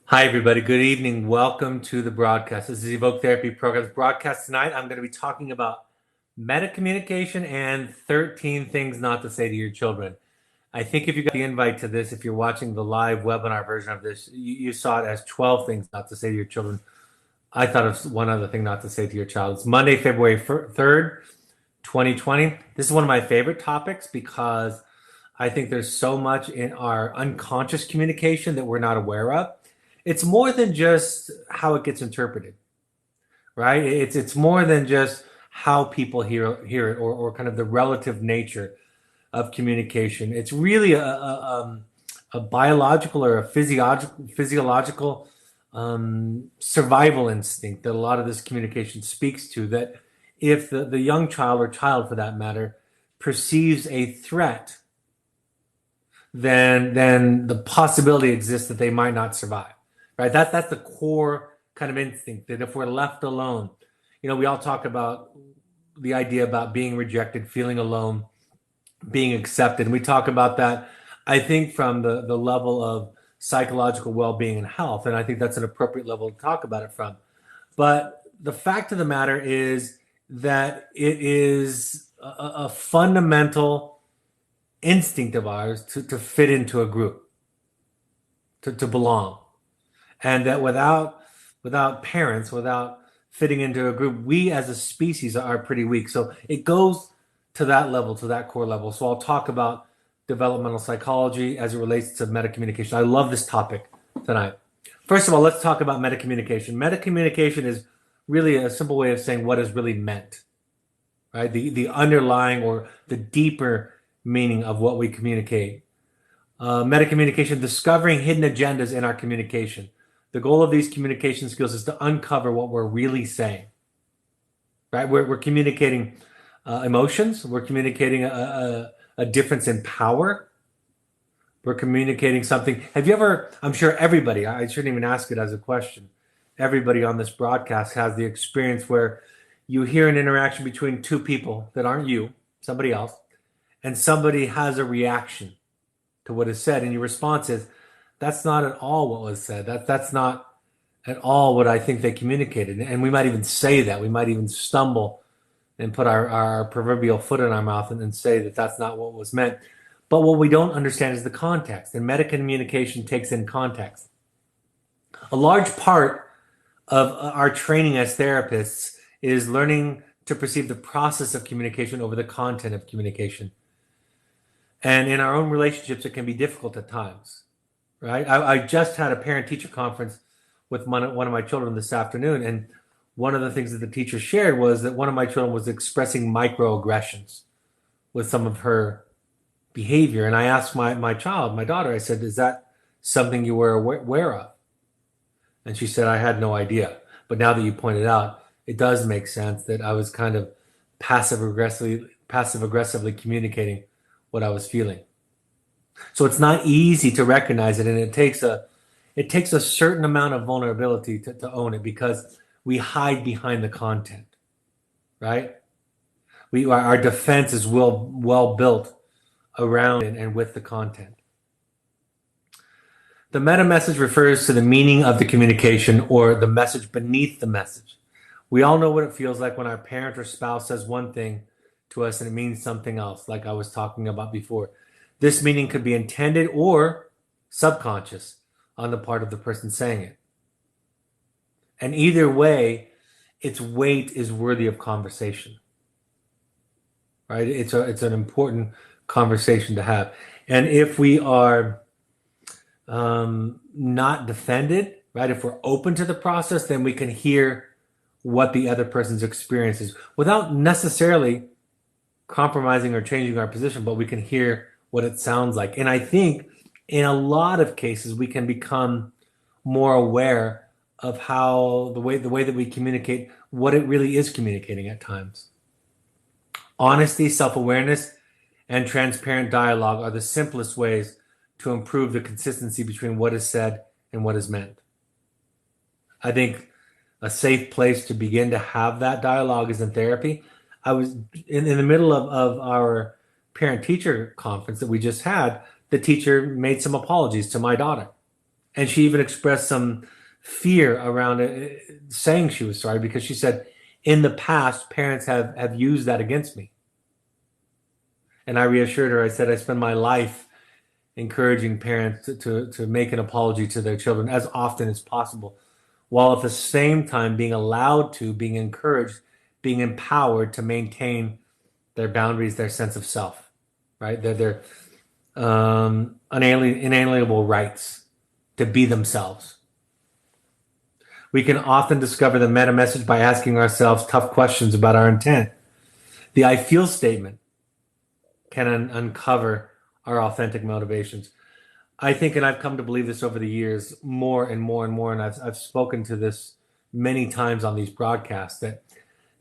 Hi, everybody. Good evening. Welcome to the broadcast. This is Evoke Therapy Program's broadcast tonight. I'm going to be talking about meta communication and 13 things not to say to your children. I think if you got the invite to this, if you're watching the live webinar version of this, you saw it as 12 things not to say to your children. I thought of one other thing not to say to your child. It's Monday, February 3rd, 2020. This is one of my favorite topics because I think there's so much in our unconscious communication that we're not aware of. It's more than just how it gets interpreted, right? It's more than just how people hear it, or kind of the relative nature of communication. It's really a biological or a physiological survival instinct that a lot of this communication speaks to. That if the young child, or child for that matter, perceives a threat, then the possibility exists that they might not survive. Right? That's the core kind of instinct, that if we're left alone, we all talk about the idea about being rejected, feeling alone, being accepted. And we talk about that, I think, from the level of psychological well-being and health. And I think that's an appropriate level to talk about it from. But the fact of the matter is that it is a fundamental instinct of ours to fit into a group, to belong. And that without parents, without fitting into a group, we as a species are pretty weak. So it goes to that level, to that core level. So I'll talk about developmental psychology as it relates to metacommunication. I love this topic tonight. First of all, let's talk about metacommunication. Metacommunication is really a simple way of saying what is really meant, right? The underlying or the deeper meaning of what we communicate. Metacommunication, discovering hidden agendas in our communication. The goal of these communication skills is to uncover what we're really saying, right? We're communicating emotions. We're communicating a difference in power. We're communicating something. Have you ever, I'm sure everybody, I shouldn't even ask it as a question, everybody on this broadcast has the experience where you hear an interaction between two people that aren't you, somebody else, and somebody has a reaction to what is said, and your response is, that's not at all what was said. That's not at all what I think they communicated. And we might even say that. We might even stumble and put our proverbial foot in our mouth and say that that's not what was meant. But what we don't understand is the context. And metacommunication takes in context. A large part of our training as therapists is learning to perceive the process of communication over the content of communication. And in our own relationships, it can be difficult at times. Right? I just had a parent-teacher conference with one of my children this afternoon, and one of the things that the teacher shared was that one of my children was expressing microaggressions with some of her behavior. And I asked my daughter, I said, is that something you were aware of? And she said, I had no idea. But now that you pointed out, it does make sense that I was kind of passive aggressively communicating what I was feeling. So it's not easy to recognize it, and it takes a certain amount of vulnerability to own it, because we hide behind the content, right? Our defense is well built around and with the content. The meta message refers to the meaning of the communication, or the message beneath the message. We all know what it feels like when our parent or spouse says one thing to us and it means something else, like I was talking about before. This meaning could be intended or subconscious on the part of the person saying it. And either way, its weight is worthy of conversation, right? It's an important conversation to have. And if we are not defended, right? If we're open to the process, then we can hear what the other person's experience is without necessarily compromising or changing our position, but we can hear what it sounds like. And I think in a lot of cases, we can become more aware of how the way that we communicate, what it really is communicating at times. Honesty, self-awareness, and transparent dialogue are the simplest ways to improve the consistency between what is said and what is meant. I think a safe place to begin to have that dialogue is in therapy. I was in the middle of our parent-teacher conference that we just had. The teacher made some apologies to my daughter. And she even expressed some fear around it, saying she was sorry, because she said, in the past, parents have used that against me. And I reassured her, I said, I spend my life encouraging parents to make an apology to their children as often as possible, while at the same time being allowed to, being encouraged, being empowered to maintain their boundaries, their sense of self, right? Their inalienable rights to be themselves. We can often discover the meta message by asking ourselves tough questions about our intent. The I feel statement can uncover our authentic motivations. I think, and I've come to believe this over the years more and more and more, and I've spoken to this many times on these broadcasts, that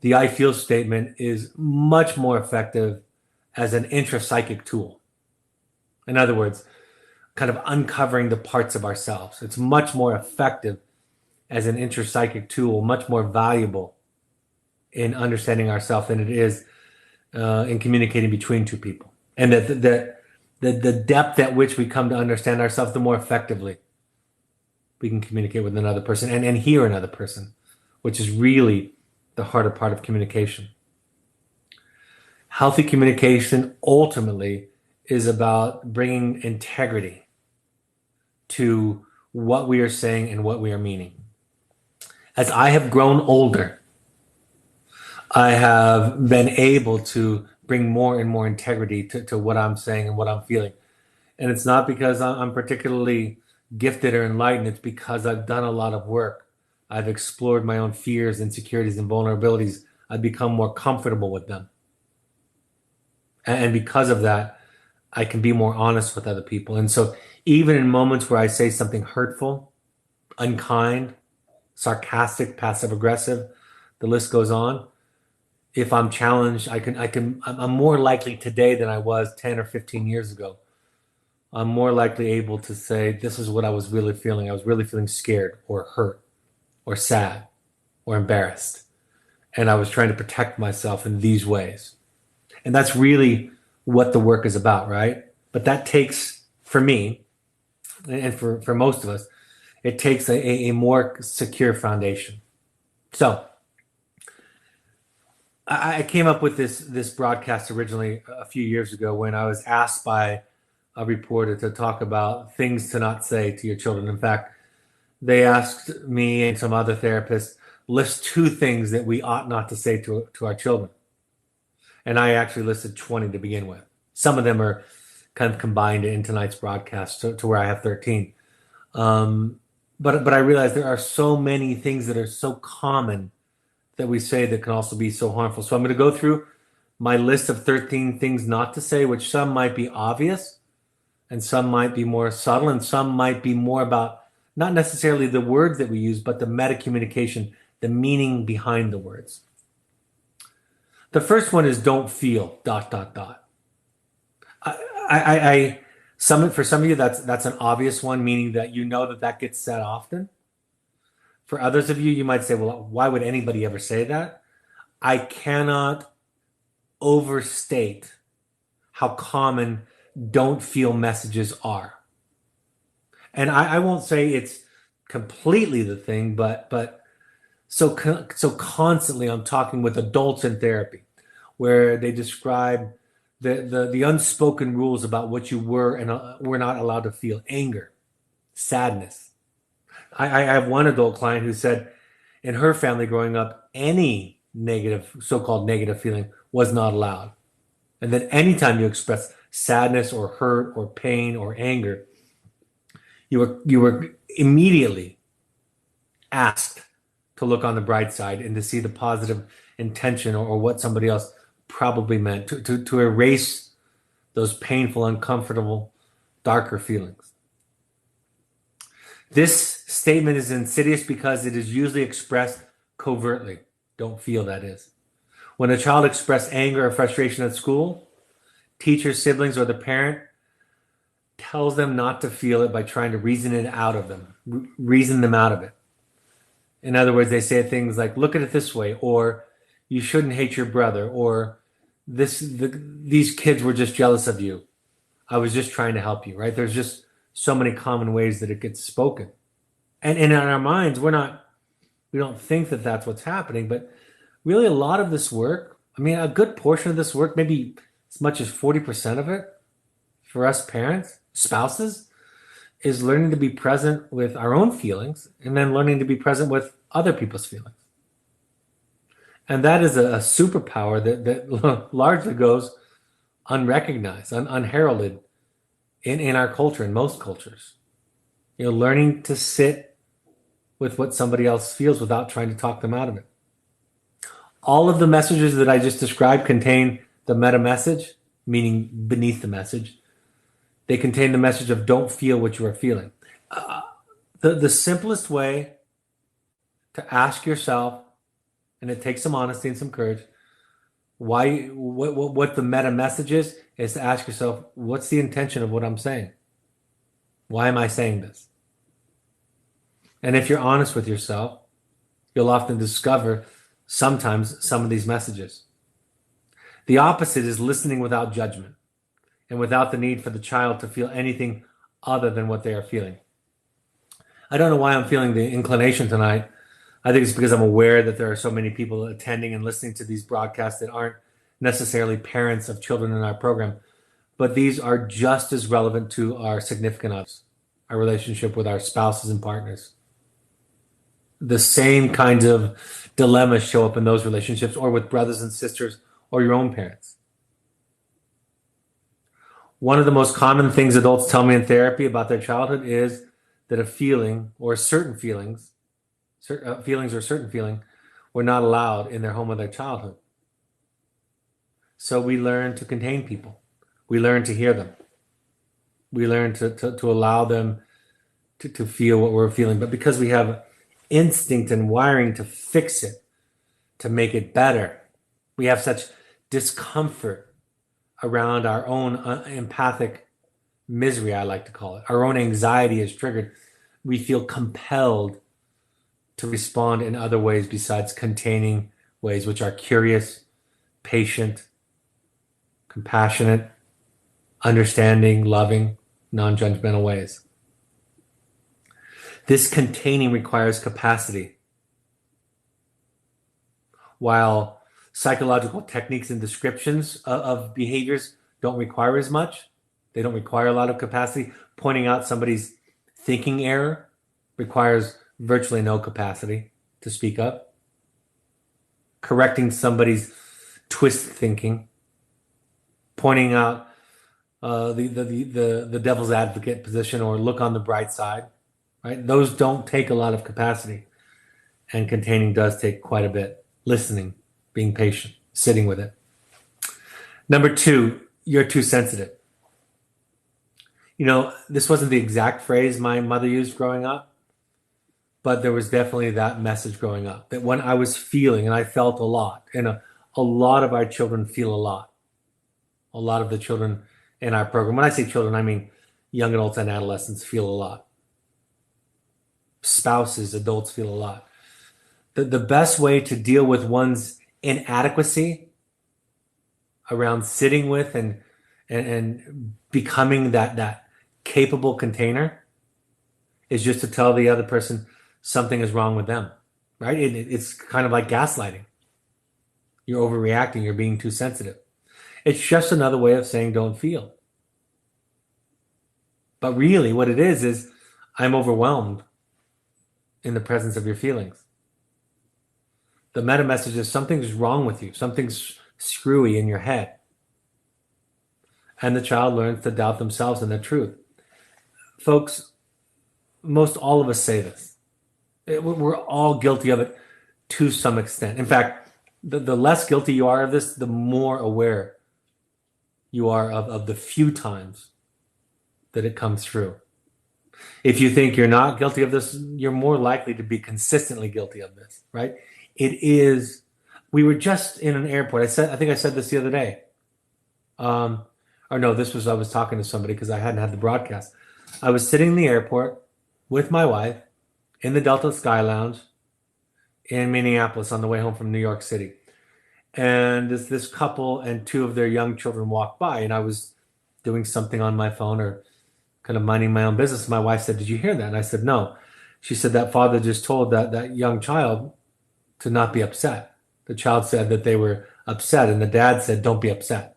the I feel statement is much more effective as an intrapsychic tool. In other words, kind of uncovering the parts of ourselves. It's much more effective as an intrapsychic tool, much more valuable in understanding ourselves than it is in communicating between two people. And the depth at which we come to understand ourselves, the more effectively we can communicate with another person and hear another person, which is really the harder part of communication. Healthy communication ultimately is about bringing integrity to what we are saying and what we are meaning. As I have grown older, I have been able to bring more and more integrity to what I'm saying and what I'm feeling. And it's not because I'm particularly gifted or enlightened. It's because I've done a lot of work. I've explored my own fears, insecurities, and vulnerabilities. I've become more comfortable with them. And because of that, I can be more honest with other people. And so even in moments where I say something hurtful, unkind, sarcastic, passive aggressive, the list goes on. If I'm challenged, I'm more likely today than I was 10 or 15 years ago. I'm more likely able to say, this is what I was really feeling. I was really feeling scared or hurt or sad or embarrassed. And I was trying to protect myself in these ways. And that's really what the work is about, right? But that takes, for me, and for most of us, it takes a more secure foundation. So I came up with this broadcast originally a few years ago when I was asked by a reporter to talk about things to not say to your children. In fact, they asked me and some other therapists, list 2 things that we ought not to say to our children. And I actually listed 20 to begin with. Some of them are kind of combined in tonight's broadcast to where I have 13. But I realize there are so many things that are so common that we say that can also be so harmful. So I'm going to go through my list of 13 things not to say, which some might be obvious and some might be more subtle and some might be more about not necessarily the words that we use, but the meta communication, the meaning behind the words. The first one is don't feel ... For some of you, that's an obvious one, meaning that you know that gets said often. For others of you, you might say, well, why would anybody ever say that? I cannot overstate how common don't feel messages are. And I won't say it's completely the thing, but so constantly I'm talking with adults in therapy where they describe the unspoken rules about what you were and were not allowed to feel: anger, sadness. I have one adult client who said in her family growing up, any negative, so-called negative feeling was not allowed. And then anytime you express sadness or hurt or pain or anger, you were immediately asked to look on the bright side and to see the positive intention or what somebody else probably meant, to erase those painful, uncomfortable, darker feelings. This statement is insidious because it is usually expressed covertly. Don't feel, that is. When a child expresses anger or frustration at school, teachers, siblings, or the parent tells them not to feel it by trying to reason them out of it. In other words, they say things like, look at it this way, or you shouldn't hate your brother, or these kids were just jealous of you. I was just trying to help you, right? There's just so many common ways that it gets spoken. And in our minds, we don't think that that's what's happening, but really a lot of this work, I mean, a good portion of this work, maybe as much as 40% of it for us parents, spouses, is learning to be present with our own feelings and then learning to be present with other people's feelings. And that is a superpower that largely goes unrecognized, unheralded in our culture, in most cultures. Learning to sit with what somebody else feels without trying to talk them out of it. All of the messages that I just described contain the meta message, meaning beneath the message. They contain the message of don't feel what you are feeling. The simplest way to ask yourself, and it takes some honesty and some courage, what the meta message is to ask yourself, what's the intention of what I'm saying? Why am I saying this? And if you're honest with yourself, you'll often discover sometimes some of these messages. The opposite is listening without judgment and without the need for the child to feel anything other than what they are feeling. I don't know why I'm feeling the inclination tonight. I think it's because I'm aware that there are so many people attending and listening to these broadcasts that aren't necessarily parents of children in our program, but these are just as relevant to our significant others, our relationship with our spouses and partners. The same kinds of dilemmas show up in those relationships, or with brothers and sisters, or your own parents. One of the most common things adults tell me in therapy about their childhood is that a feeling or certain feelings or certain feeling were not allowed in their home of their childhood. So we learn to contain people. We learn to hear them. We learn to allow them to feel what we're feeling. But because we have instinct and wiring to fix it, to make it better, we have such discomfort around our own empathic misery, I like to call it. Our own anxiety is triggered. We feel compelled to respond in other ways besides containing ways, which are curious, patient, compassionate, understanding, loving, non-judgmental ways. This containing requires capacity. While psychological techniques and descriptions of behaviors don't require as much, they don't require a lot of capacity. Pointing out somebody's thinking error requires virtually no capacity to speak up. Correcting somebody's twist thinking, pointing out the devil's advocate position or look on the bright side, right? Those don't take a lot of capacity, and containing does take quite a bit. Listening, being patient, sitting with it. Number 2, you're too sensitive. This wasn't the exact phrase my mother used growing up, but there was definitely that message growing up, that when I was feeling, and I felt a lot, and a lot of our children feel a lot. A lot of the children in our program, when I say children, I mean young adults and adolescents, feel a lot. Spouses, adults feel a lot. The best way to deal with one's inadequacy around sitting with and becoming that capable container is just to tell the other person something is wrong with them, right? It's kind of like gaslighting. You're overreacting. You're being too sensitive. It's just another way of saying don't feel. But really what it is I'm overwhelmed in the presence of your feelings. The meta message is something's wrong with you. Something's screwy in your head. And the child learns to doubt themselves and the truth. Folks, most all of us say this. We're all guilty of it to some extent. In fact, the less guilty you are of this, the more aware you are of the few times that it comes through. If you think you're not guilty of this, you're more likely to be consistently guilty of this, right? It is. We were just in an airport. I think I said this the other day. I was talking to somebody because I hadn't had the broadcast. I was sitting in the airport with my wife in the Delta Sky Lounge in Minneapolis on the way home from New York City. And this couple and 2 of their young children walked by, and I was doing something on my phone or kind of minding my own business. My wife said, "Did you hear that?" And I said, "No." She said that father just told that young child to not be upset. The child said that they were upset, and the dad said, "Don't be upset."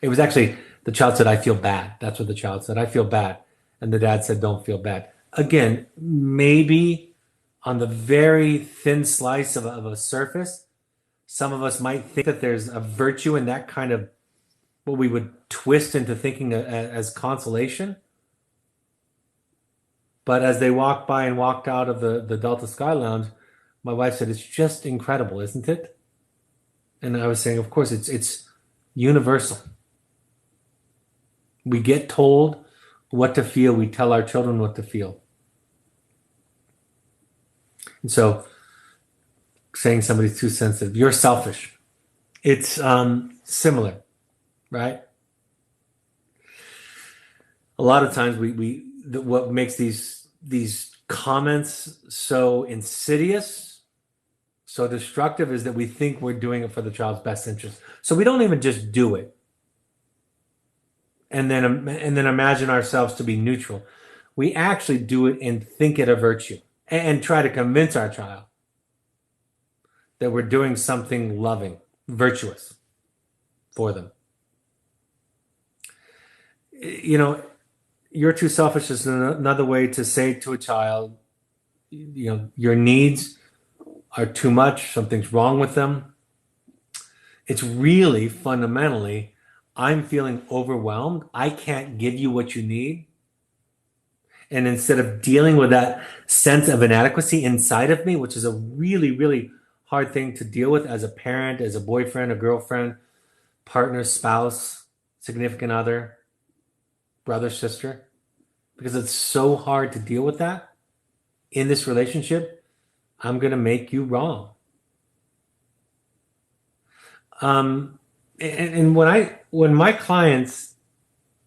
It was actually the child said, "I feel bad." That's what the child said. "I feel bad," and the dad said, "Don't feel bad." Again, maybe on the very thin slice of a surface, some of us might think that there's a virtue in that kind of what we would twist into thinking as consolation. But as they walked by and walked out of the Delta Sky Lounge, my wife said, "It's just incredible, isn't it?" And I was saying, of course, it's universal. We get told what to feel. We tell our children what to feel. And so saying somebody's too sensitive, you're selfish. It's similar, right? A lot of times what makes these comments so insidious, so destructive, is that we think we're doing it for the child's best interest. So we don't even just do it and then imagine ourselves to be neutral. We actually do it and think it a virtue and try to convince our child that we're doing something loving, virtuous for them. You know, you're too selfish is another way to say to a child, you know, your needs are too much, something's wrong with them. It's really fundamentally, I'm feeling overwhelmed. I can't give you what you need. And instead of dealing with that sense of inadequacy inside of me, which is a really, really hard thing to deal with as a parent, as a boyfriend, a girlfriend, partner, spouse, significant other, brother, sister, because it's so hard to deal with that in this relationship, I'm going to make you wrong. And when my clients,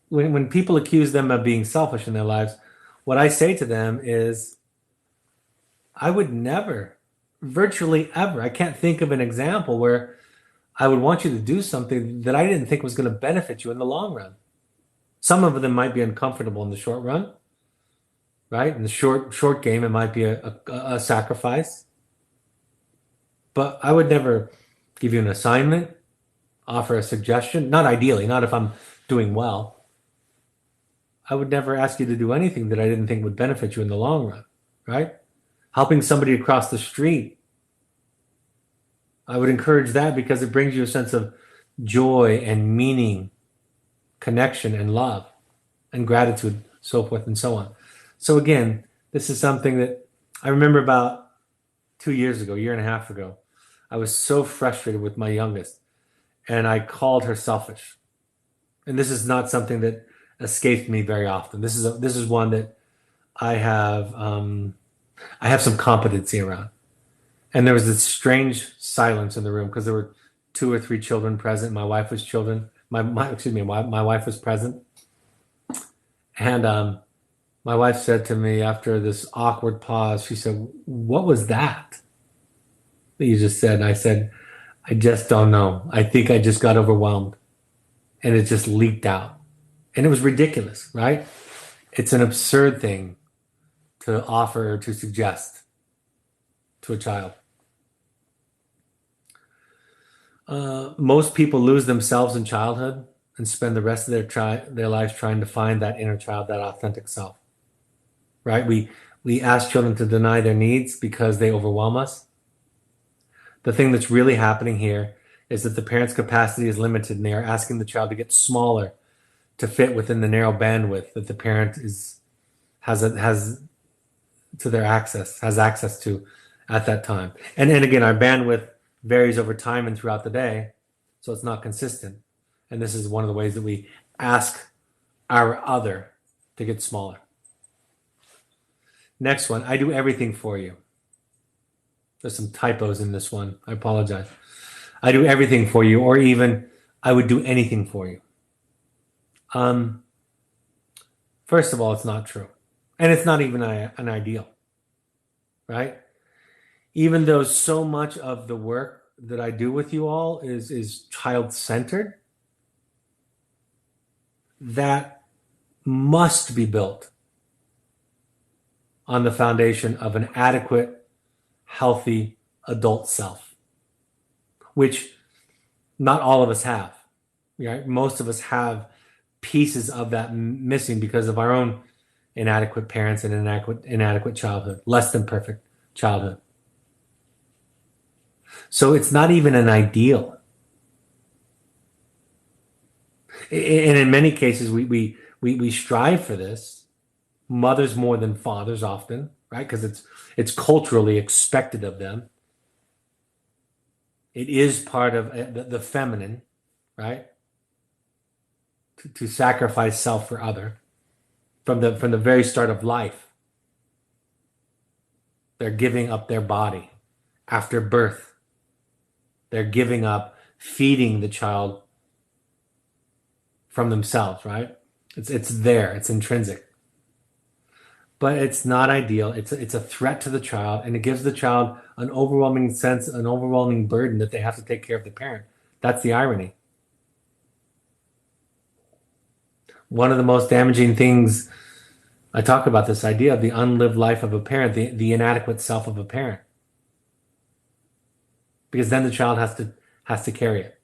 when people accuse them of being selfish in their lives, what I say to them is, I would never, virtually ever, I can't think of an example where I would want you to do something that I didn't think was going to benefit you in the long run. Some of them might be uncomfortable in the short run, right? In the short game, it might be a sacrifice. But I would never give you an assignment, offer a suggestion, not ideally, not if I'm doing well. I would never ask you to do anything that I didn't think would benefit you in the long run, right? Helping somebody across the street, I would encourage that because it brings you a sense of joy and meaning, connection and love and gratitude, so forth and so on. So again, this is something that I remember about 2 years ago, a year and a half ago. I was so frustrated with my youngest and I called her selfish. And this is not something that escaped me very often. This is one that I have some competency around. And there was this strange silence in the room because there were 2 or 3 children present. My wife was my wife was present. And my wife said to me after this awkward pause, she said, "What was that you just said?" And I said, "I just don't know. I think I just got overwhelmed." And it just leaked out. And it was ridiculous, right? It's an absurd thing to offer or to suggest to a child. Most people lose themselves in childhood and spend the rest of their lives trying to find that inner child, that authentic self, right? We ask children to deny their needs because they overwhelm us. The thing that's really happening here is that the parent's capacity is limited and they are asking the child to get smaller to fit within the narrow bandwidth that the parent has access to at that time. And again, our bandwidth varies over time and throughout the day, so it's not consistent. And this is one of the ways that we ask our other to get smaller. Next one, I do everything for you. There's some typos in this one. I apologize. I do everything for you, or even I would do anything for you. First of all, it's not true. And it's not even an ideal, right? Even though so much of the work that I do with you all is child-centered, that must be built on the foundation of an adequate, healthy adult self, which not all of us have. Right? Most of us have pieces of that missing because of our own inadequate parents and inadequate childhood, less than perfect childhood. So it's not even an ideal. And in many cases, we strive for this. Mothers more than fathers often, right? Because it's culturally expected of them. It is part of the feminine, right? To sacrifice self for other from the very start of life. They're giving up their body after birth. They're giving up feeding the child from themselves, right? It's there. It's intrinsic. But it's not ideal. It's a threat to the child, and it gives the child an overwhelming sense, an overwhelming burden that they have to take care of the parent. That's the irony. One of the most damaging things, I talk about this idea of the unlived life of a parent, the inadequate self of a parent. Because then the child has to carry it.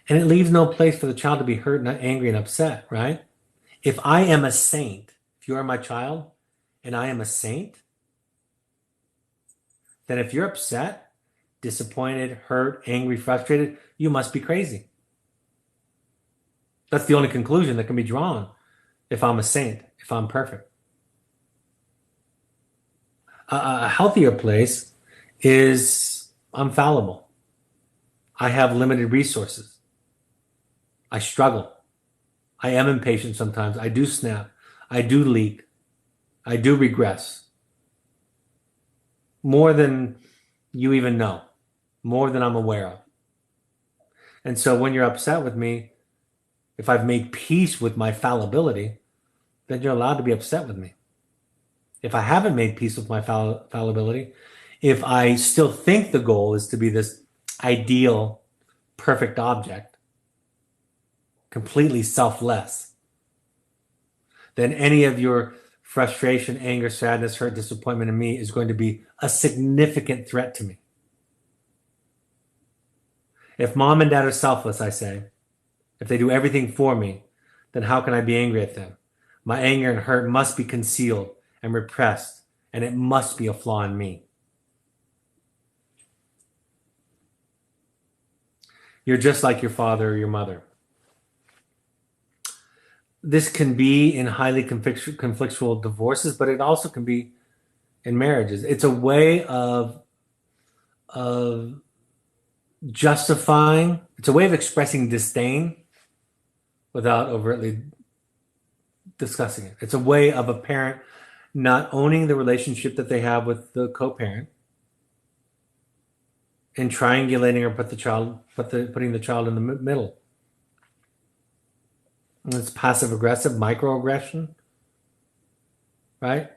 And it leaves no place for the child to be hurt and angry and upset, right? If I am a saint, if you are my child and I am a saint, then if you're upset, disappointed, hurt, angry, frustrated, you must be crazy. That's the only conclusion that can be drawn if I'm a saint, if I'm perfect. A healthier place is I'm fallible. I have limited resources. I struggle. I am impatient sometimes. I do snap. I do leak. I do regress. More than you even know. More than I'm aware of. And so when you're upset with me, if I've made peace with my fallibility, then you're allowed to be upset with me. If I haven't made peace with my fallibility, if I still think the goal is to be this ideal, perfect object, completely selfless, then any of your frustration, anger, sadness, hurt, disappointment in me is going to be a significant threat to me. If mom and dad are selfless, I say, if they do everything for me, then how can I be angry at them? My anger and hurt must be concealed and repressed, and it must be a flaw in me. You're just like your father or your mother. This can be in highly conflictual divorces, but it also can be in marriages. It's a way of justifying, it's a way of expressing disdain without overtly discussing it. It's a way of a parent not owning the relationship that they have with the co-parent and triangulating or putting the child in the middle. And it's passive aggressive, microaggression, right?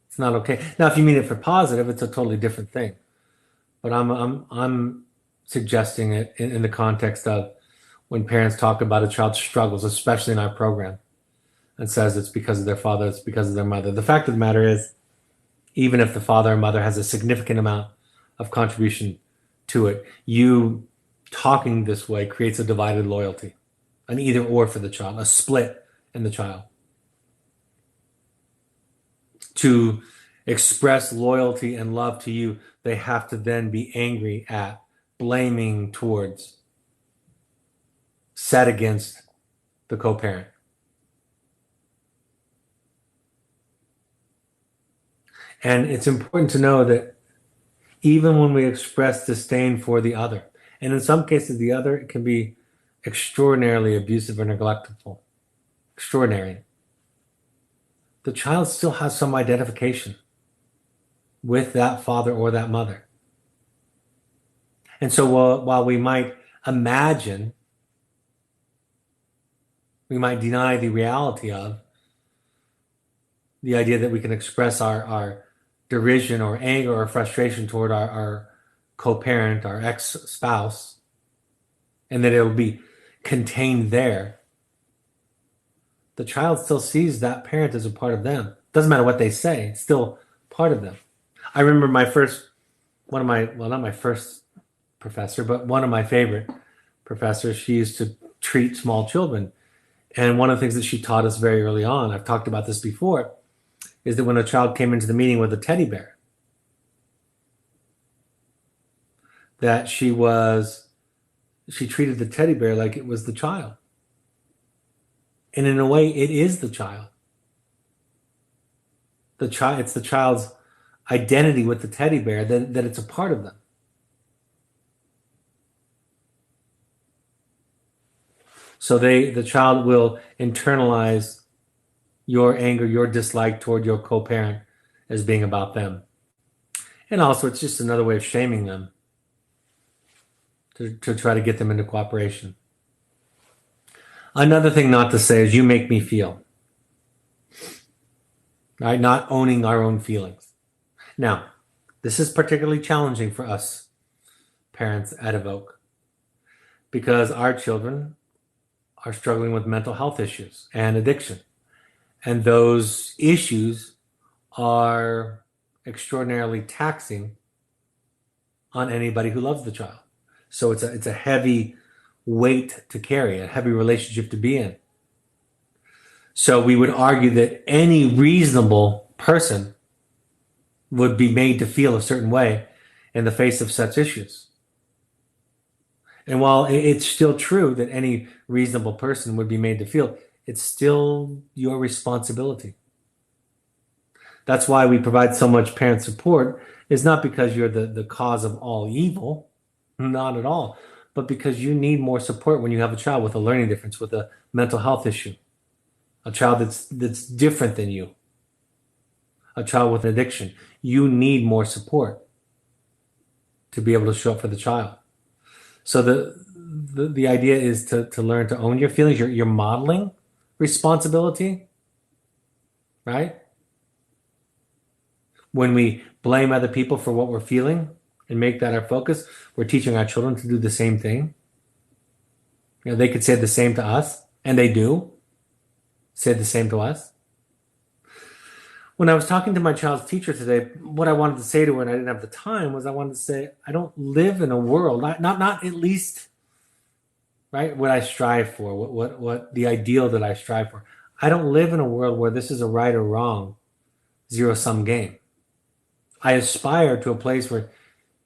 It's not okay. Now, if you mean it for positive, it's a totally different thing. But I'm suggesting it in the context of when parents talk about a child's struggles, especially in our program, and says it's because of their father, it's because of their mother. The fact of the matter is, even if the father or mother has a significant amount of contribution to it, you talking this way creates a divided loyalty, an either or for the child, a split in the child. To express loyalty and love to you, they have to then be angry at, blaming towards, set against the co-parent. And it's important to know that even when we express disdain for the other, and in some cases the other can be extraordinarily abusive or neglectful, extraordinary, the child still has some identification with that father or that mother. And so while we might imagine, we might deny the reality of the idea that we can express our derision or anger or frustration toward our co-parent, our ex-spouse, and that it'll be contained there. the child still sees that parent as a part of them. Doesn't matter what they say, it's still part of them. I remember not my first professor, but one of my favorite professors, she used to treat small children. And one of the things that she taught us very early on, I've talked about this before, is that when a child came into the meeting with a teddy bear, that she treated the teddy bear like it was the child. And in a way, it is the child. It's the child's identity with the teddy bear that it's a part of them. So the child will internalize your anger, your dislike toward your co-parent as being about them. And also, it's just another way of shaming them to try to get them into cooperation. Another thing not to say is you make me feel. Right? Not owning our own feelings. Now, this is particularly challenging for us parents at Evoke because our children are struggling with mental health issues and addiction. And those issues are extraordinarily taxing on anybody who loves the child. So it's a heavy weight to carry, a heavy relationship to be in. So we would argue that any reasonable person would be made to feel a certain way in the face of such issues. And while it's still true that any reasonable person would be made to feel, it's still your responsibility. That's why we provide so much parent support. It's not because you're the cause of all evil, not at all, but because you need more support when you have a child with a learning difference, with a mental health issue, a child that's different than you, a child with an addiction. You need more support to be able to show up for the child. So the idea is to learn to own your feelings. You're modeling responsibility, right? When we blame other people for what we're feeling and make that our focus, we're teaching our children to do the same thing. You know, they could say the same to us, and they do say the same to us. When I was talking to my child's teacher today, what I wanted to say to her, and I didn't have the time, was I wanted to say, I don't live in a world, not at least, right, what I strive for, what the ideal that I strive for. I don't live in a world where this is a right or wrong zero-sum game. I aspire to a place where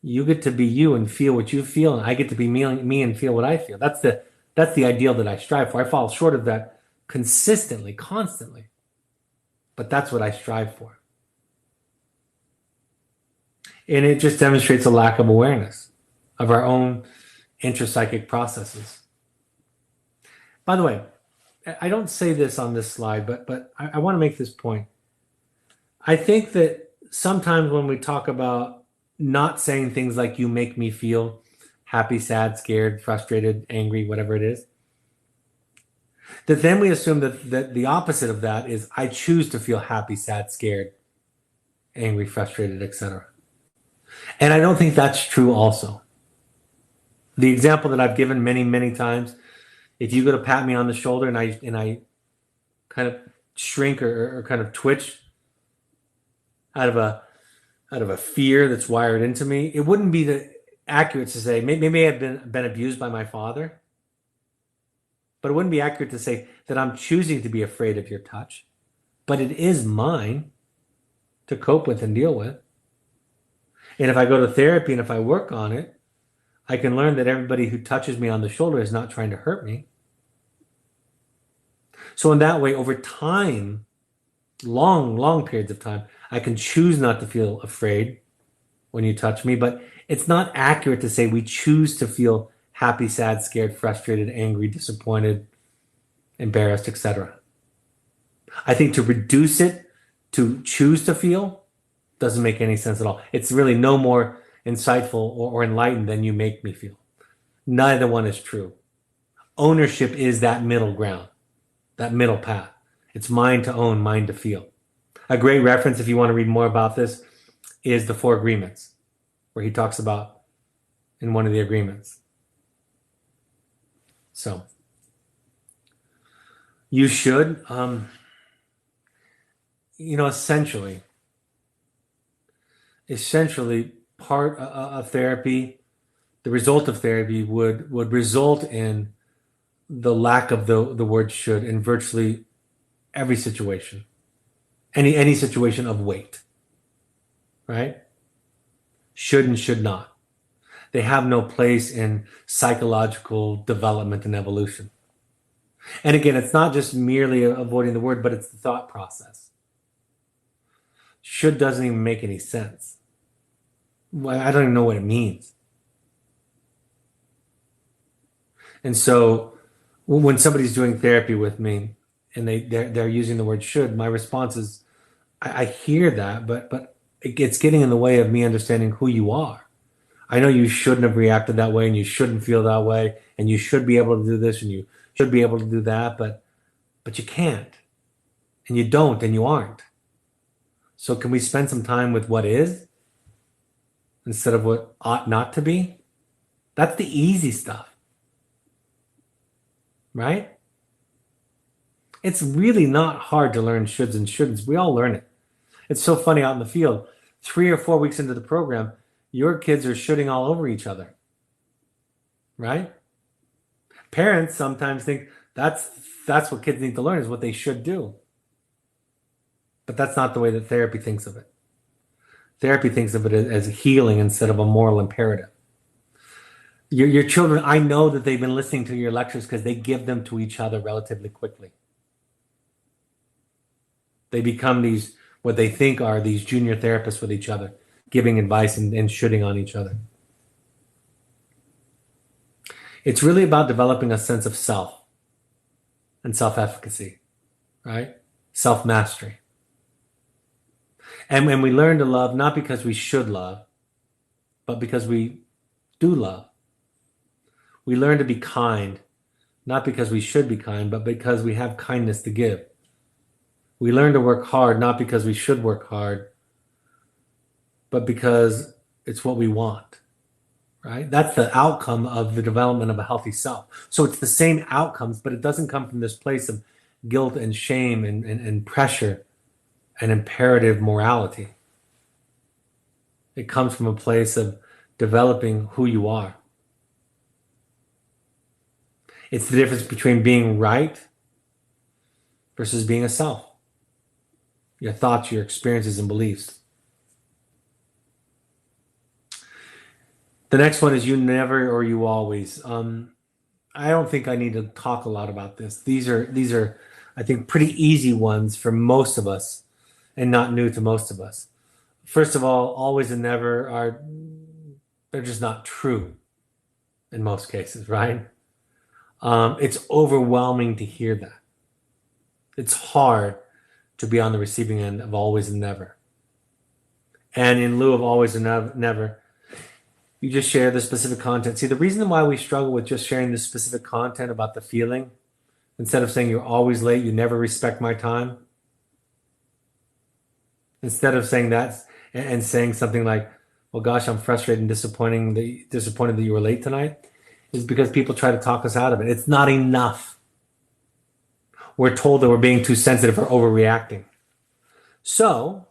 you get to be you and feel what you feel, and I get to be me and feel what I feel. That's the ideal that I strive for. I fall short of that consistently, constantly. But that's what I strive for. And it just demonstrates a lack of awareness of our own intrapsychic processes. By the way, I don't say this on this slide, but I want to make this point. I think that sometimes when we talk about not saying things like you make me feel happy, sad, scared, frustrated, angry, whatever it is, that then we assume that the opposite of that is I choose to feel happy, sad, scared, angry, frustrated, etc. And I don't think that's true also. The example that I've given many, many times, if you go to pat me on the shoulder and I kind of shrink or kind of twitch out of a fear that's wired into me, it wouldn't be accurate to say, maybe I've been abused by my father, but it wouldn't be accurate to say that I'm choosing to be afraid of your touch, but it is mine to cope with and deal with. And if I go to therapy and if I work on it, I can learn that everybody who touches me on the shoulder is not trying to hurt me. So in that way, over time, long periods of time, I can choose not to feel afraid when you touch me, but it's not accurate to say we choose to feel happy, sad, scared, frustrated, angry, disappointed, embarrassed, etc. I think to reduce it to choose to feel doesn't make any sense at all. It's really no more insightful or enlightened than you make me feel. Neither one is true. Ownership is that middle ground, that middle path. It's mine to own, mine to feel. A great reference, if you want to read more about this, is the 4 Agreements, where he talks about in one of the agreements. So You should, essentially, part of therapy, the result of therapy would result in the lack of the word should in virtually every situation, any situation of weight, right? Should and should not. They have no place in psychological development and evolution. And again, it's not just merely avoiding the word, but it's the thought process. Should doesn't even make any sense. I don't even know what it means. And so when somebody's doing therapy with me and they're using the word should, my response is, I hear that, but it's getting in the way of me understanding who you are. I know you shouldn't have reacted that way and you shouldn't feel that way and you should be able to do this and you should be able to do that, but you can't and you don't and you aren't. So can we spend some time with what is instead of what ought not to be? That's the easy stuff, right? It's really not hard to learn shoulds and shouldn'ts. We all learn it. It's so funny out in the field. 3 or 4 weeks into the program, your kids are shoulding all over each other, right? Parents sometimes think that's what kids need to learn is what they should do. But that's not the way that therapy thinks of it. Therapy thinks of it as healing instead of a moral imperative. Your children, I know that they've been listening to your lectures because they give them to each other relatively quickly. They become these, what they think are these junior therapists with each other, giving advice and shoulding on each other. It's really about developing a sense of self and self-efficacy, right? Self-mastery. And when we learn to love, not because we should love, but because we do love. We learn to be kind, not because we should be kind, but because we have kindness to give. We learn to work hard, not because we should work hard, but because it's what we want, right? That's the outcome of the development of a healthy self. So it's the same outcomes, but it doesn't come from this place of guilt and shame and pressure and imperative morality. It comes from a place of developing who you are. It's the difference between being right versus being a self. Your thoughts, your experiences, and beliefs. The next one is you never or you always. I don't think I need to talk a lot about this. These are, I think, pretty easy ones for most of us and not new to most of us. First of all, always and never they're just not true in most cases, right? It's overwhelming to hear that. It's hard to be on the receiving end of always and never. And in lieu of always and never, you just share the specific content. See, the reason why we struggle with just sharing this specific content about the feeling, instead of saying you're always late, you never respect my time, instead of saying that and saying something like, well, gosh, I'm frustrated and disappointed that you were late tonight, is because people try to talk us out of it. It's not enough. We're told that we're being too sensitive or overreacting. So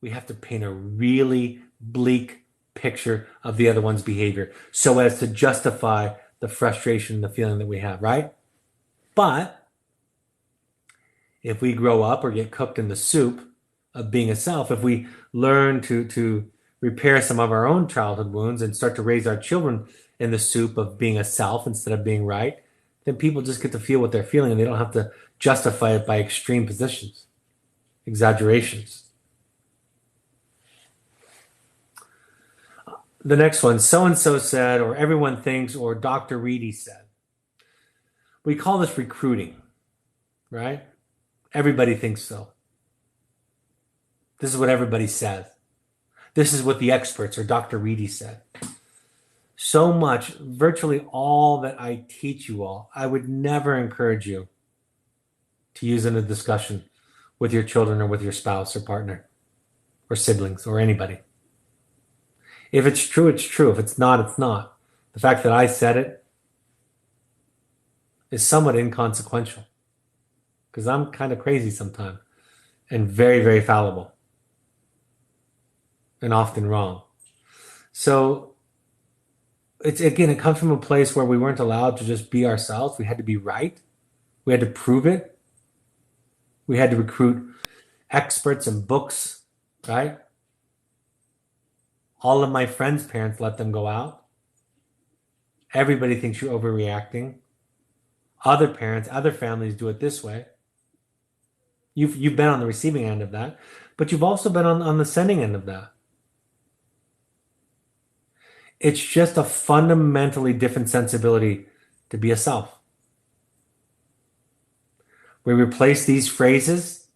we have to paint a really bleak picture of the other one's behavior so as to justify the frustration and the feeling that we have, right? But if we grow up or get cooked in the soup of being a self, if we learn to repair some of our own childhood wounds and start to raise our children in the soup of being a self instead of being right, then people just get to feel what they're feeling and they don't have to justify it by extreme positions, exaggerations. The next one, so-and-so said, or everyone thinks, or Dr. Reedy said. We call this recruiting, right? Everybody thinks so. This is what everybody says. This is what the experts or Dr. Reedy said. So much, virtually all that I teach you all, I would never encourage you to use in a discussion with your children or with your spouse or partner or siblings or anybody. If it's true, it's true. If it's not, it's not. The fact that I said it is somewhat inconsequential. because I'm kind of crazy sometimes and very, very fallible and often wrong. So it comes from a place where we weren't allowed to just be ourselves. We had to be right. We had to prove it. We had to recruit experts and books, right? All of my friends' parents let them go out. Everybody thinks you're overreacting. Other parents, other families do it this way. You've been on the receiving end of that, but you've also been on the sending end of that. It's just a fundamentally different sensibility to be a self. We replace these phrases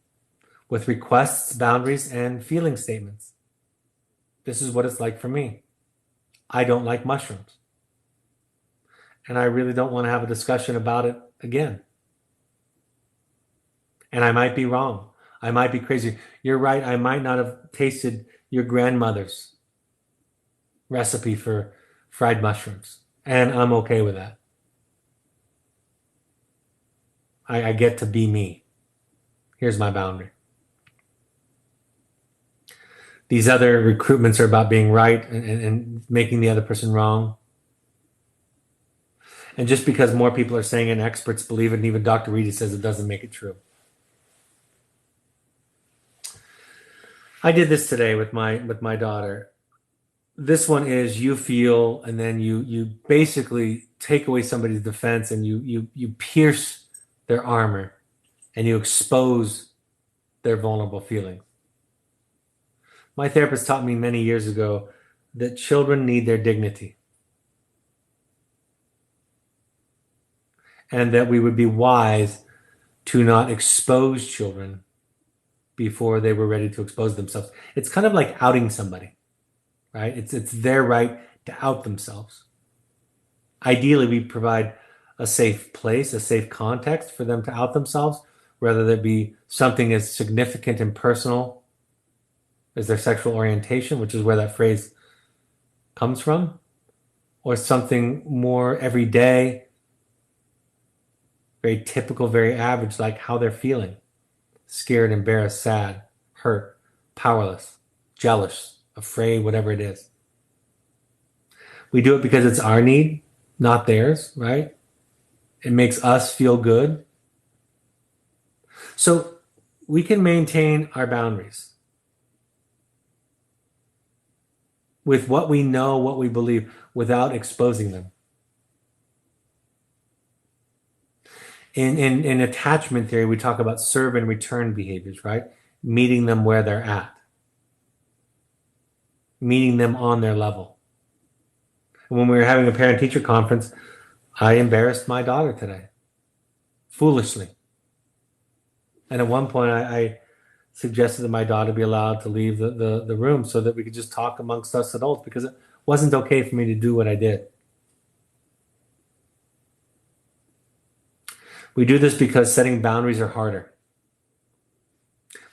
with requests, boundaries, and feeling statements. This is what it's like for me. I don't like mushrooms. And I really don't want to have a discussion about it again. And I might be wrong. I might be crazy. You're right. I might not have tasted your grandmother's recipe for fried mushrooms. And I'm okay with that. I get to be me. Here's my boundary. These other recruitments are about being right and making the other person wrong. And just because more people are saying it and experts believe it, and even Dr. Reedy says it, doesn't make it true. I did this today with my daughter. This one is you feel, and then you basically take away somebody's defense and you pierce their armor and you expose their vulnerable feelings. My therapist taught me many years ago that children need their dignity. And that we would be wise to not expose children before they were ready to expose themselves. It's kind of like outing somebody, right? It's their right to out themselves. Ideally, we provide a safe place, a safe context for them to out themselves, whether there be something as significant and personal as their sexual orientation, which is where that phrase comes from, or something more everyday, very typical, very average, like how they're feeling. Scared, embarrassed, sad, hurt, powerless, jealous, afraid, whatever it is. We do it because it's our need, not theirs, right? It makes us feel good. So we can maintain our boundaries with what we know, what we believe, without exposing them. In attachment theory, we talk about serve and return behaviors, right? Meeting them where they're at. Meeting them on their level. And when we were having a parent-teacher conference, I embarrassed my daughter today. Foolishly. And at one point, I suggested that my daughter be allowed to leave the room so that we could just talk amongst us adults, because it wasn't okay for me to do what I did. We do this because setting boundaries are harder.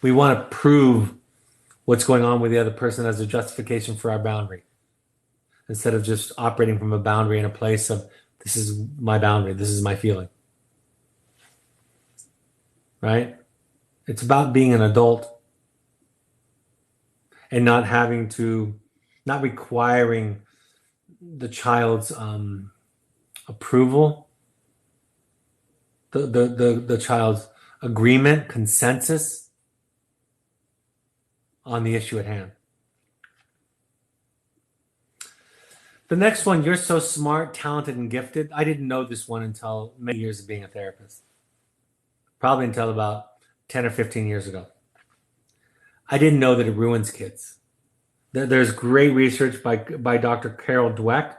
We want to prove what's going on with the other person as a justification for our boundary, instead of just operating from a boundary in a place of, this is my boundary, this is my feeling. Right? It's about being an adult and not requiring the child's approval, the child's agreement, consensus on the issue at hand. The next one, you're so smart, talented, and gifted. I didn't know this one until many years of being a therapist. Probably until about 10 or 15 years ago. I didn't know that it ruins kids. There's great research by Dr. Carol Dweck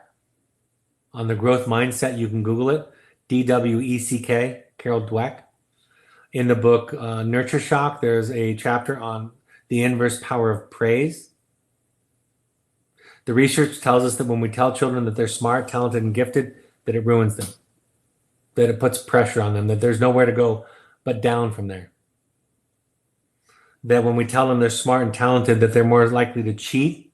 on the growth mindset. You can Google it. DWECK, Carol Dweck. In the book Nurture Shock, there's a chapter on the inverse power of praise. The research tells us that when we tell children that they're smart, talented, and gifted, that it ruins them, that it puts pressure on them, that there's nowhere to go but down from there. That when we tell them they're smart and talented, that they're more likely to cheat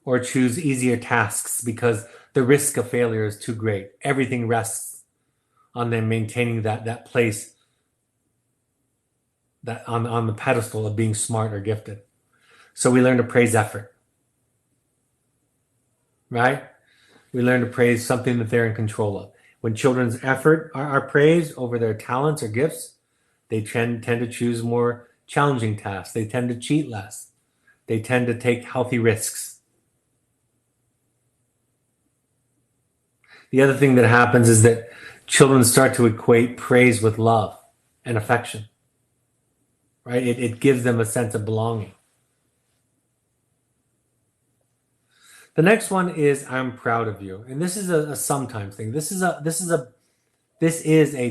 or choose easier tasks because the risk of failure is too great. Everything rests on them maintaining that place that on the pedestal of being smart or gifted. So we learn to praise effort, right? We learn to praise something that they're in control of. When children's effort are praised over their talents or gifts, they tend to choose more challenging tasks. They tend to cheat less. They tend to take healthy risks. The other thing that happens is that children start to equate praise with love and affection, right? It gives them a sense of belonging. The next one is I'm proud of you. And this is a sometimes thing. This is a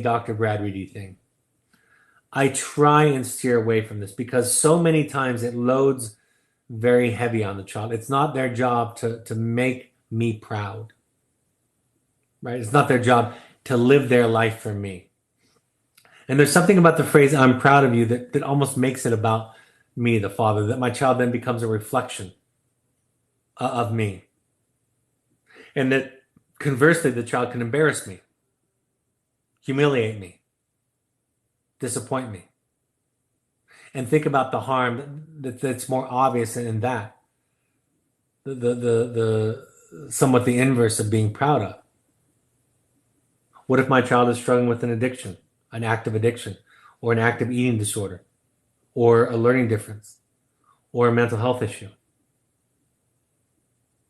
Dr. Brad Reedy thing. I try and steer away from this because so many times it loads very heavy on the child. It's not their job to make me proud, right? It's not their job to live their life for me. And there's something about the phrase I'm proud of you that almost makes it about me, the father, that my child then becomes a reflection of me. And that conversely, the child can embarrass me, humiliate me, disappoint me. And think about the harm that's more obvious in that. The somewhat the inverse of being proud of. What if my child is struggling with an addiction, an active addiction, or an active eating disorder, or a learning difference, or a mental health issue?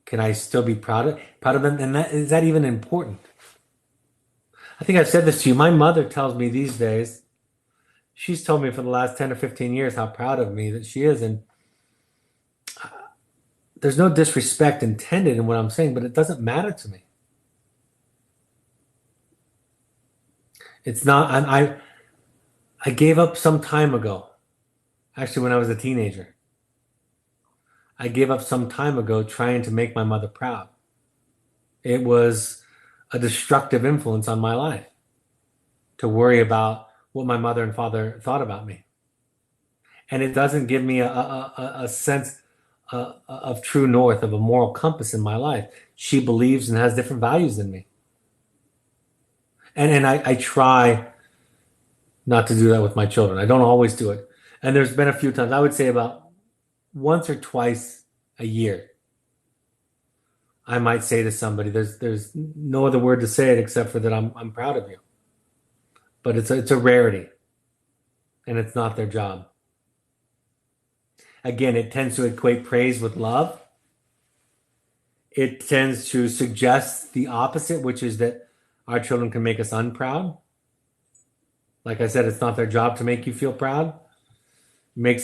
Can I still be proud of them? And is that even important? I think I've said this to you. My mother tells me these days, she's told me for the last 10 or 15 years how proud of me that she is. And there's no disrespect intended in what I'm saying, but it doesn't matter to me. It's not, and I gave up some time ago, actually when I was a teenager. I gave up some time ago trying to make my mother proud. It was a destructive influence on my life to worry about what my mother and father thought about me. And it doesn't give me a sense of true north, of a moral compass in my life. She believes and has different values than me. And I try not to do that with my children. I don't always do it. And there's been a few times, I would say about once or twice a year, I might say to somebody, there's no other word to say it except for that I'm proud of you. But it's a rarity, and it's not their job. Again, it tends to equate praise with love. It tends to suggest the opposite, which is that our children can make us unproud. Like I said, it's not their job to make you feel proud.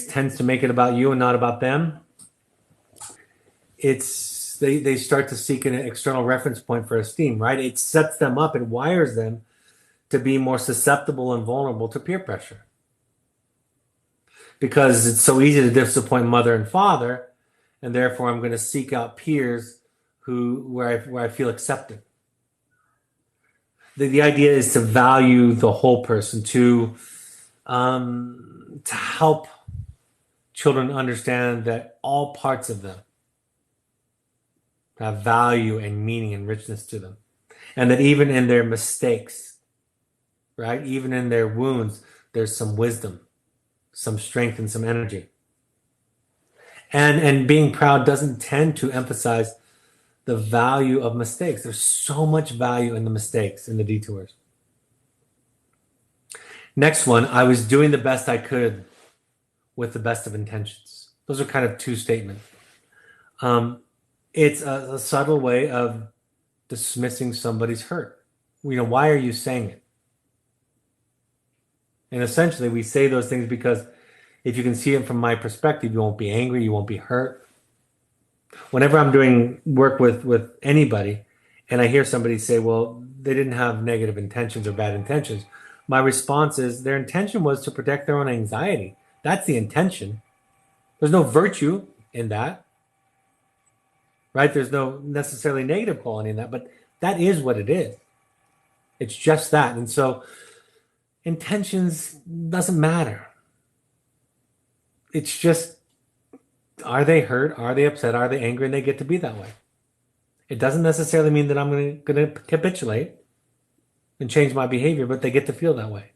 Tends to make it about you and not about them. They start to seek an external reference point for esteem, right? It sets them up, it wires them to be more susceptible and vulnerable to peer pressure. Because it's so easy to disappoint mother and father, and therefore I'm going to seek out peers where I feel accepted. The idea is to value the whole person, to help children understand that all parts of them have value and meaning and richness to them. And that even in their mistakes, right, even in their wounds, there's some wisdom, some strength, and some energy. And being proud doesn't tend to emphasize the value of mistakes. There's so much value in the mistakes, in the detours. Next one, I was doing the best I could with the best of intentions. Those are kind of two statements. It's a subtle way of dismissing somebody's hurt. Why are you saying it? And essentially, we say those things because if you can see it from my perspective, you won't be angry, you won't be hurt. Whenever I'm doing work with anybody and I hear somebody say, well, they didn't have negative intentions or bad intentions, my response is their intention was to protect their own anxiety. That's the intention. There's no virtue in that, right? There's no necessarily negative quality in that, but that is what it is. It's just that. And so intentions doesn't matter. It's just, are they hurt? Are they upset? Are they angry? And they get to be that way. It doesn't necessarily mean that I'm going to capitulate and change my behavior, but they get to feel that way.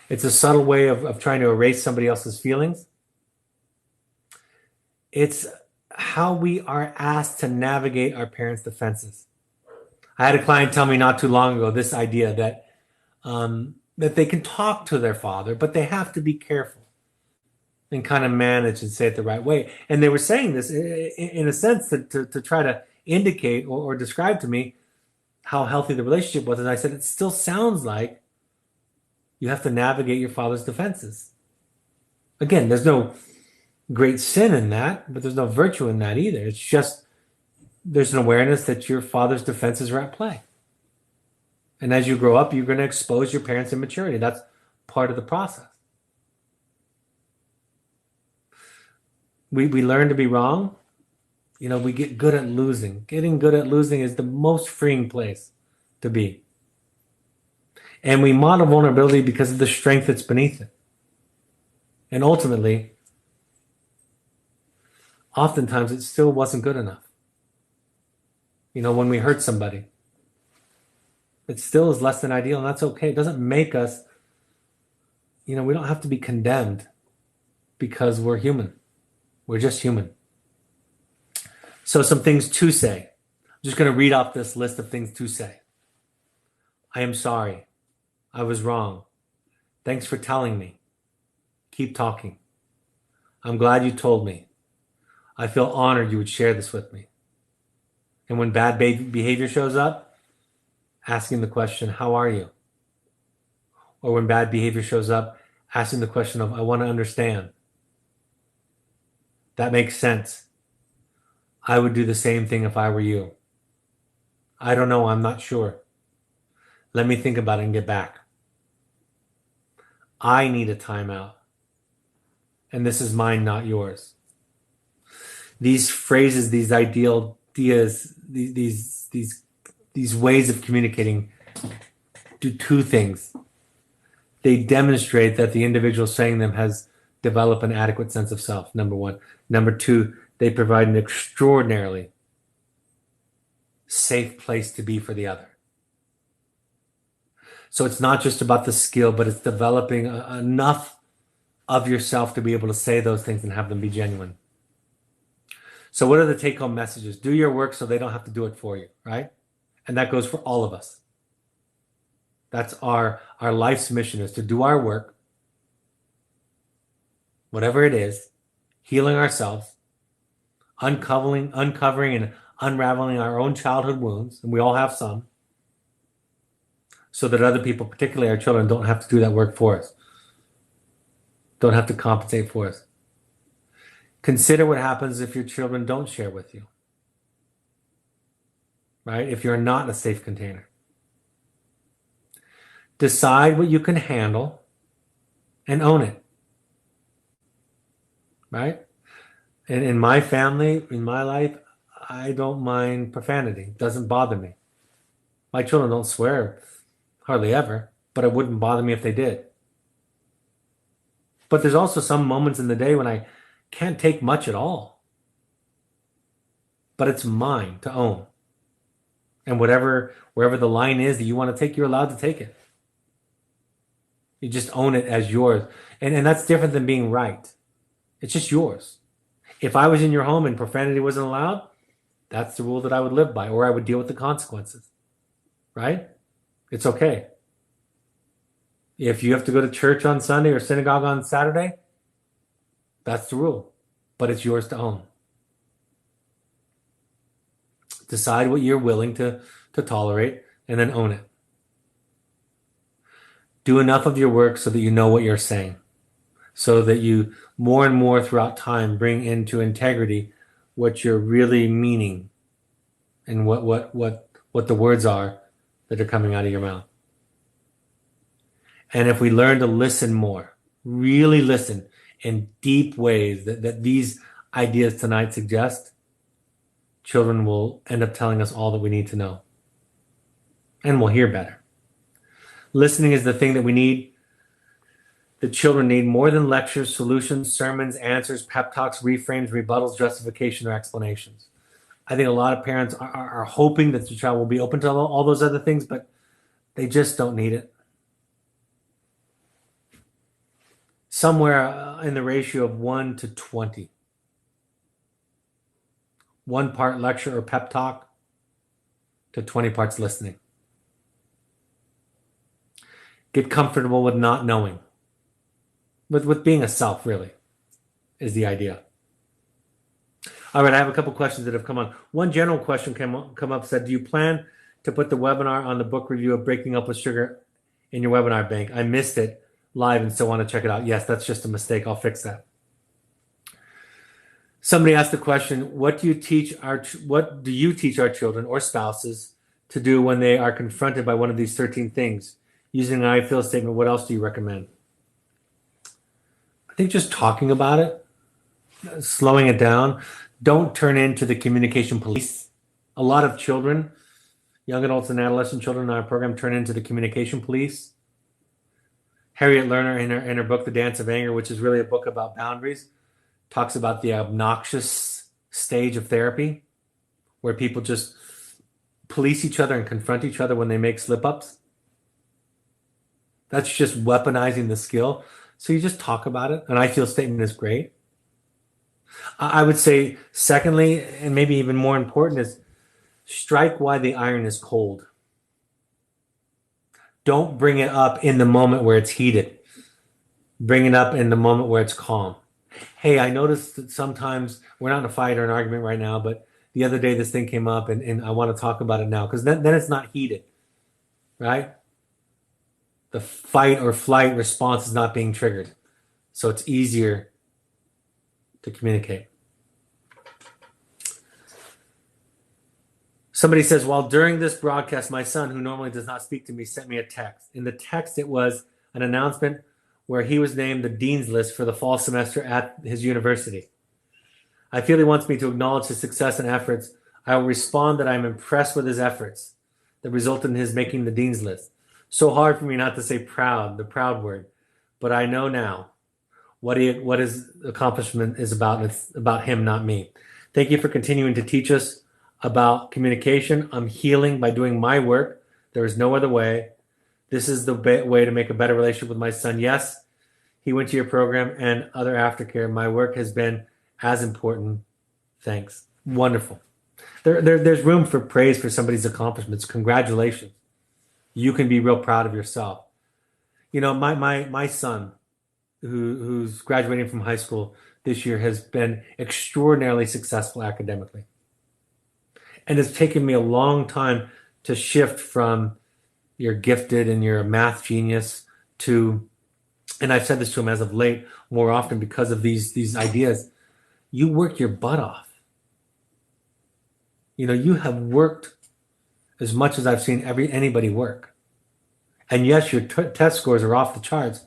It's a subtle way of trying to erase somebody else's feelings. It's how we are asked to navigate our parents' defenses. I had a client tell me not too long ago this idea that that they can talk to their father, but they have to be careful and kind of manage and say it the right way. And they were saying this in a sense to try to indicate or describe to me how healthy the relationship was. And I said, it still sounds like you have to navigate your father's defenses. Again, there's no great sin in that, but there's no virtue in that either. It's just there's an awareness that your father's defenses are at play. And as you grow up, you're going to expose your parents' immaturity. That's part of the process. We learn to be wrong. We get good at losing. Getting good at losing is the most freeing place to be. And we model vulnerability because of the strength that's beneath it. And ultimately, oftentimes it still wasn't good enough. When we hurt somebody, it still is less than ideal, and that's okay. It doesn't make us, we don't have to be condemned because we're human. We're just human. So some things to say. I'm just going to read off this list of things to say. I am sorry. I was wrong. Thanks for telling me. Keep talking. I'm glad you told me. I feel honored you would share this with me. And when bad behavior shows up, asking the question, how are you? Or when bad behavior shows up, asking the question of, I want to understand. That makes sense. I would do the same thing if I were you. I don't know. I'm not sure. Let me think about it and get back. I need a timeout. And this is mine, not yours. These phrases, these ideas, these ways of communicating do two things. They demonstrate that the individual saying them has developed an adequate sense of self, number one. Number two, they provide an extraordinarily safe place to be for the other. So it's not just about the skill, but it's developing enough of yourself to be able to say those things and have them be genuine. So what are the take-home messages? Do your work so they don't have to do it for you, right? And that goes for all of us. That's our life's mission, is to do our work, whatever it is, healing ourselves, uncovering and unraveling our own childhood wounds, and we all have some, so that other people, particularly our children, don't have to do that work for us, don't have to compensate for us. Consider what happens if your children don't share with you, right? If you're not a safe container. Decide what you can handle and own it, right? And in my family, in my life, I don't mind profanity. It doesn't bother me. My children don't swear hardly ever, but it wouldn't bother me if they did. But there's also some moments in the day when I can't take much at all. But it's mine to own. And wherever the line is that you want to take, you're allowed to take it. You just own it as yours. And that's different than being right. It's just yours. If I was in your home and profanity wasn't allowed, that's the rule that I would live by, or I would deal with the consequences, right? It's okay. If you have to go to church on Sunday or synagogue on Saturday, that's the rule, but it's yours to own. Decide what you're willing to tolerate and then own it. Do enough of your work so that you know what you're saying, so that you more and more throughout time bring into integrity what you're really meaning and what the words are that are coming out of your mouth. And if we learn to listen more, really listen in deep ways that these ideas tonight suggest, children will end up telling us all that we need to know. And we'll hear better. Listening is the thing that we need. The children need more than lectures, solutions, sermons, answers, pep talks, reframes, rebuttals, justification, or explanations. I think a lot of parents are hoping that the child will be open to all those other things, but they just don't need it. somewhere in the ratio of 1 to 20. 1 part lecture or pep talk to 20 parts listening. Get comfortable with not knowing. With being a self, really, is the idea. All right, I have a couple questions that have come on. One general question come up, said, do you plan to put the webinar on the book review of Breaking Up with Sugar in your webinar bank? I missed it live and still want to check it out. Yes, that's just a mistake. I'll fix that. Somebody asked the question, what do you teach our children or spouses to do when they are confronted by one of these 13 things? Using an I feel statement, what else do you recommend? I think just talking about it, slowing it down. Don't turn into the communication police. A lot of children, young adults and adolescent children in our program, turn into the communication police. Harriet Lerner, in her book, The Dance of Anger, which is really a book about boundaries, talks about the obnoxious stage of therapy where people just police each other and confront each other when they make slip-ups. That's just weaponizing the skill. So you just talk about it. An I feel statement is great. I would say, secondly, and maybe even more important, is strike while the iron is cold. Don't bring it up in the moment where it's heated. Bring it up in the moment where it's calm. Hey, I noticed that sometimes we're not in a fight or an argument right now, but the other day this thing came up and I want to talk about it now, because then it's not heated, right? The fight or flight response is not being triggered. So it's easier to communicate. Somebody says, while during this broadcast, my son, who normally does not speak to me, sent me a text. In the text, it was an announcement where he was named the dean's list for the fall semester at his university. I feel he wants me to acknowledge his success and efforts. I will respond that I'm impressed with his efforts that resulted in his making the dean's list. So hard for me not to say proud, the proud word, but I know now what his accomplishment is about, and it's about him, not me. Thank you for continuing to teach us about communication. I'm healing by doing my work. There is no other way. This is the way to make a better relationship with my son. Yes, he went to your program and other aftercare. My work has been as important. Thanks. Wonderful. There's room for praise for somebody's accomplishments. Congratulations. You can be real proud of yourself. You know, my son, who's graduating from high school this year, has been extraordinarily successful academically. And it's taken me a long time to shift from you're gifted and you're a math genius to, and I've said this to him as of late more often because of these ideas, you work your butt off. You know, you have worked as much as I've seen anybody work. And yes, your test scores are off the charts,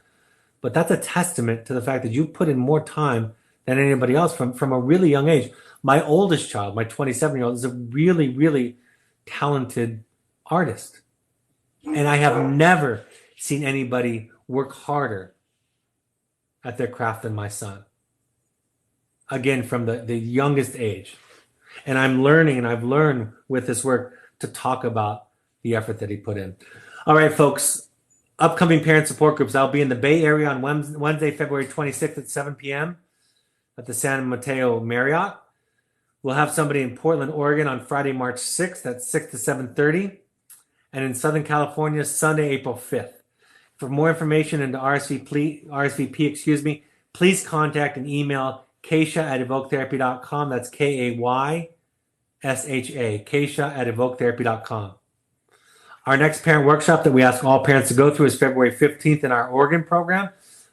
but that's a testament to the fact that you've put in more time than anybody else from a really young age. My oldest child, my 27-year-old, is a really, really talented artist. And I have never seen anybody work harder at their craft than my son. Again, from the youngest age. And I'm learning, and I've learned with this work to talk about the effort that he put in. All right, folks, upcoming parent support groups. I'll be in the Bay Area on Wednesday, February 26th at 7 p.m. at the San Mateo Marriott. We'll have somebody in Portland, Oregon on Friday, March 6th at 6 to 7:30. And in Southern California, Sunday, April 5th. For more information into RSVP, please contact and email Keisha@evoketherapy.com. That's Kaysha, Keisha@evoketherapy.com. Our next parent workshop that we ask all parents to go through is February 15th in our Oregon program.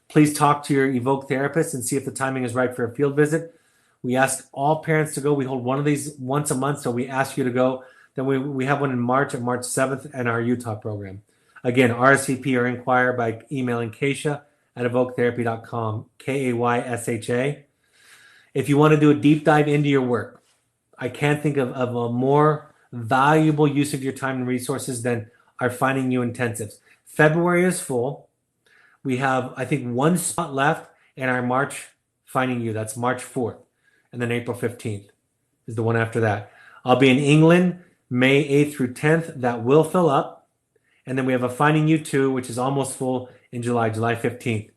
Please talk to your Evoke therapist and see if the timing is right for a field visit. We ask all parents to go. We hold one of these once a month, so we ask you to go. Then we have one in March, on March 7th, in our Utah program. Again, RSVP or inquire by emailing Keisha@evoketherapy.com, Kaysha. If you want to do a deep dive into your work, I can't think of a more valuable use of your time and resources than our Finding You intensives. February is full. We have, I think, one spot left in our March Finding You. That's March 4th. And then April 15th is the one after that. I'll be in England May 8th through 10th. That will fill up. And then we have a Finding You 2, which is almost full in July 15th.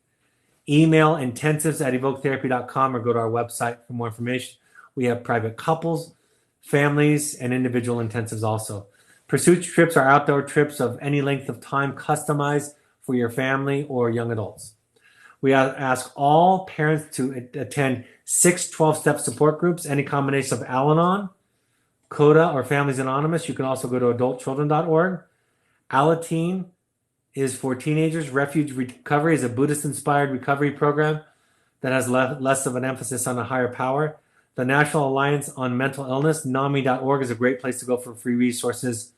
Email intensives@evoketherapy.com or go to our website for more information. We have private couples, families, and individual intensives also. Pursuit trips are outdoor trips of any length of time customized for your family or young adults. We ask all parents to attend 6 12-step support groups, any combination of Al-Anon, CODA, or Families Anonymous. You can also go to adultchildren.org. Alateen is for teenagers. Refuge Recovery is a Buddhist-inspired recovery program that has less of an emphasis on a higher power. The National Alliance on Mental Illness, NAMI.org, is a great place to go for free resources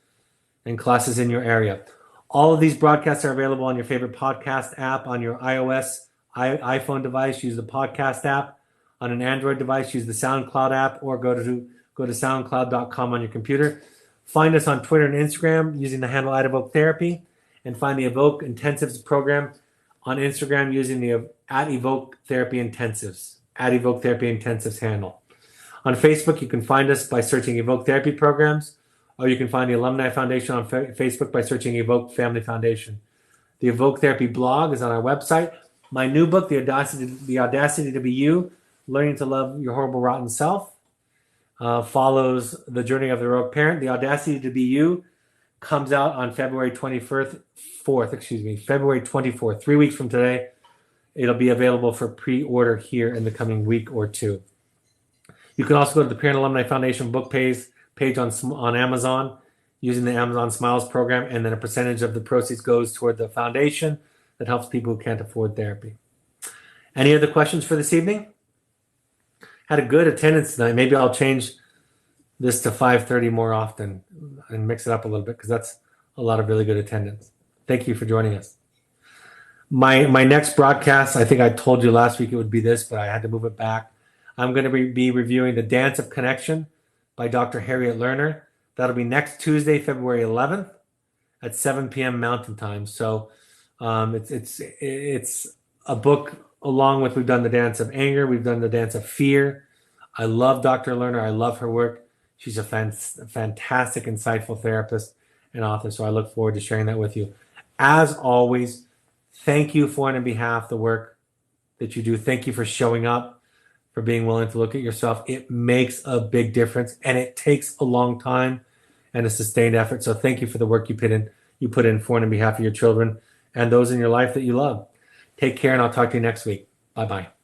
and classes in your area. All of these broadcasts are available on your favorite podcast app. On your iOS iPhone device, use the podcast app. On an Android device, use the SoundCloud app, or go to soundcloud.com on your computer. Find us on Twitter and Instagram using the handle @EvokeTherapy, and find the Evoke Intensives program on Instagram using the @EvokeTherapyIntensives, @EvokeTherapyIntensives handle. On Facebook, you can find us by searching Evoke Therapy Programs, or you can find the Alumni Foundation on Facebook by searching Evoke Family Foundation. The Evoke Therapy blog is on our website. My new book, The Audacity to Be You, Learning to Love Your Horrible Rotten Self, follows the journey of the heroic parent. The Audacity to Be You comes out on February 24th, February 24th, 3 weeks from today. It'll be available for pre-order here in the coming week or two. You can also go to the Parent Alumni Foundation book page on Amazon using the Amazon Smiles program, and then a percentage of the proceeds goes toward the foundation that helps people who can't afford therapy. Any other questions for this evening? Had a good attendance tonight. Maybe I'll change this to 5:30 more often and mix it up a little bit, because that's a lot of really good attendance. Thank you for joining us. My next broadcast, I think I told you last week it would be this, but I had to move it back. I'm going to be reviewing The Dance of Connection by Dr. Harriet Lerner. That'll be next Tuesday, February 11th at 7 p.m. Mountain Time. So it's a book along with, we've done The Dance of Anger, we've done The Dance of Fear. I love Dr. Lerner. I love her work. She's a fantastic, insightful therapist and author. So I look forward to sharing that with you. As always, thank you for and on behalf of the work that you do. Thank you for showing up, for being willing to look at yourself. It makes a big difference, and it takes a long time and a sustained effort. So thank you for the work you put in for and on behalf of your children and those in your life that you love. Take care, and I'll talk to you next week. Bye-bye.